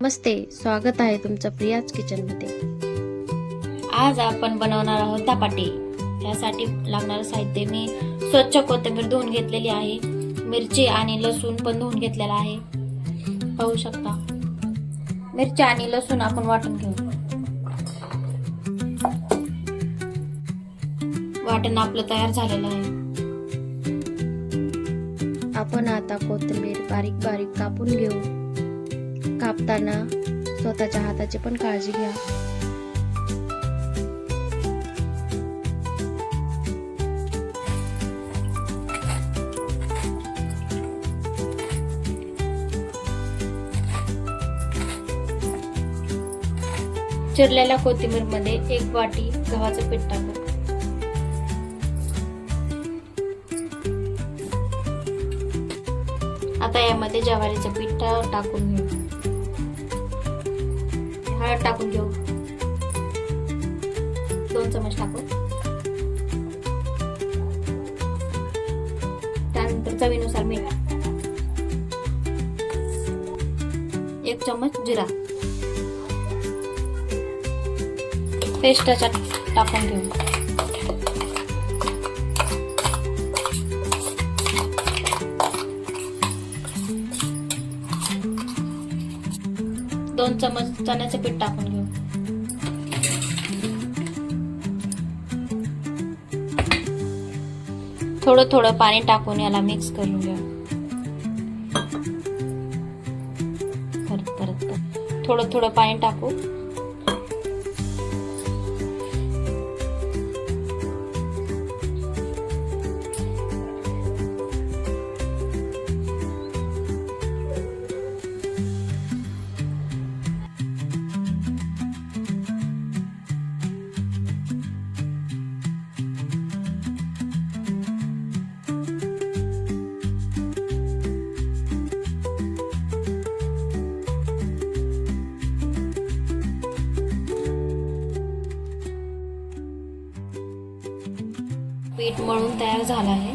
नमस्ते, स्वागत आहे तुमचं प्रियाज किचन मध्ये। आज आपण बनवणार आहोत धपाटे। त्यासाठी लागणारं साहित्य मी स्वच्छ कोथिंबीर धुवून घेतलेली आहे, मिरची आणि लसूण पण धुवून घेतलेला आहे। पाहू शकता, मिरची आणि लसूण आपण वाटून घेऊ। वाटण आपलं तयार झालेलं आहे। आपण आता कोथिंबीर बारीक बारीक कापून घेऊ। कापताना स्वतःच्या हाताची पण काळजी घ्या। चिरलेल्या कोथिंबीर मध्ये 1 वाटी गव्हाचं पीठ टाकू। आता यामध्ये ज्वारीचं पीठ टाकून घेऊ। हळद टाकून घेऊ, 2 चमच टाकू। त्यानंतर चवीनुसार मीठ, 1 चमच जिरा पेस्ट टाकून घेऊ। दोन चमच चण्याचे पीठ टाकून घेऊ। थोडं थोडं पाणी टाकून याला मिक्स करून घेऊ। परत थोडं थोडं पाणी टाकू। पीठ मळून तयार झालं आहे।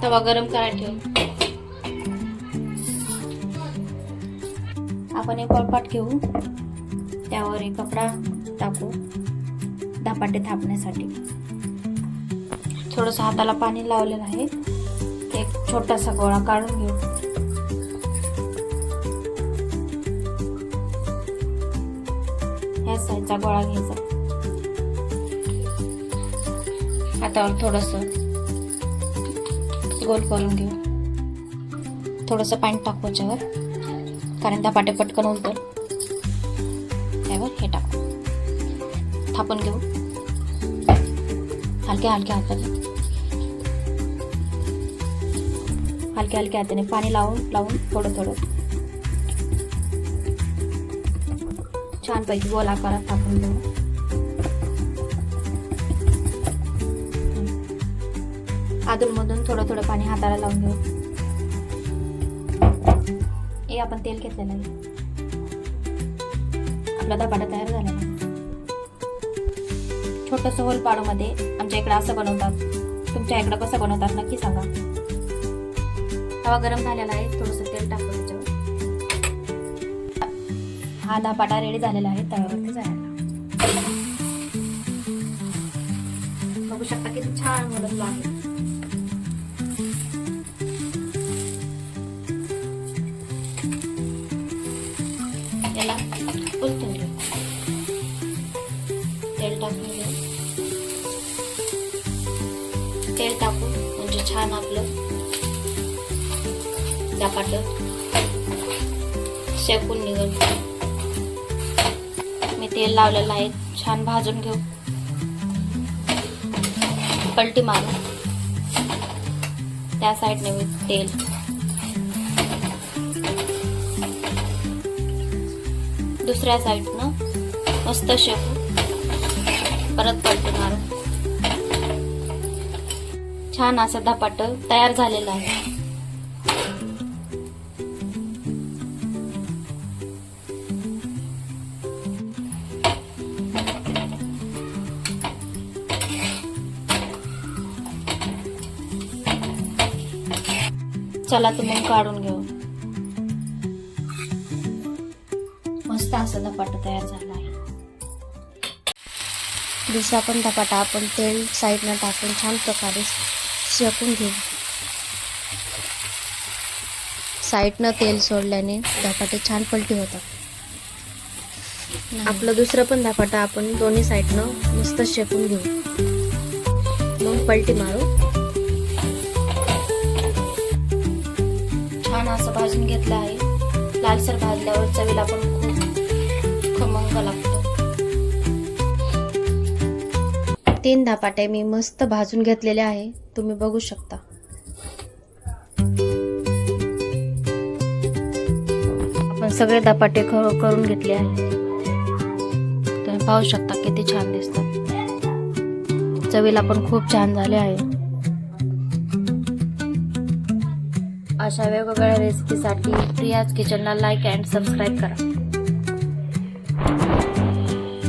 तवा गरम करायला ठेवू। आपण एक पोळपाट घेऊ, त्यावर एक कपडा टाकू धपाटे थापण्यासाठी। थोडंसं हाताला पाणी लावलेलं आहे। एक छोटासा गोळा काढून घेऊ। ह्या साईजचा गोळा घ्यायचा। हातावर थोडंसं गोल करून घेऊ। थोडंसं पाणी टाकू याच्यावर, कारण धपाटे पटकन उलटल। त्यावर हे टाकू, थापून घेऊ हलक्या हलक्या हाताने। हलक्या हलक्या हाताने पाणी लावून थोडं थोडं छानपैकी गोल आकारात थापून घेऊ। अधूनमधून थोडं थोडं पाणी हाताला लावून घेऊ। हे आपण तेल घेतलेलं आहे। आपला धपाटा तयार झाला आहे। छोटंसं होल पाडू मध्ये आमच्या इकडे असं बनवतात, तुमच्या इकडे कसं बनवतात नक्की सांगा। तवा गरम झालेला आहे, थोडंसं तेल टाकू त्याच्यावर। हा धपाटा रेडी झालेला आहे तव्यावरती जायला। बघू शकता किती छान मोदक आहे। याला उलटून घेऊ। तेल टाकून घेऊ। तेल टाकू म्हणजे छान आपलं धपाटं शेकून निघेल। मी तेल लावलेलं आहे, छान भाजून घेऊ। पलटी मारू, त्या साईडने मी तेल, दुसऱ्या साईडनं मस्त शेकू, परत पलटी मारू। छान असं धपाट तयार झालेलं आहे। चला तुम्ही काढून घेऊ। मस्त असं धपाटा तयार झाला आहे. दुसरा पण धपाटा आपण तेल साईडनं टाकून छान प्रकारे शेकून घेऊ. साईडनं तेल सोडल्याने धपाटे छान पलटी होतात. आपलं दुसरं पण धपाटा आपण दोन्ही साईडनं मस्त शेकून घेऊ, मग पलटी मारू. छान असं भाजून घेतलं आहे. लालसर भाजल्यावर चवीला पण खूप खमंग लागतो. 3 धपाटे मी मस्त भाजून घेतलेले आहे, तुम्ही बघू शकता. आपण सगळे धपाटे करून घेतले आहे. तुम्ही पाहू शकता किती छान दिसतात. चवीला पण खूप छान झाले आहे. अशा वेगवेगळ्या रेसिपीसाठी प्रियाज किचनला लाईक अँड सबस्क्राईब करा.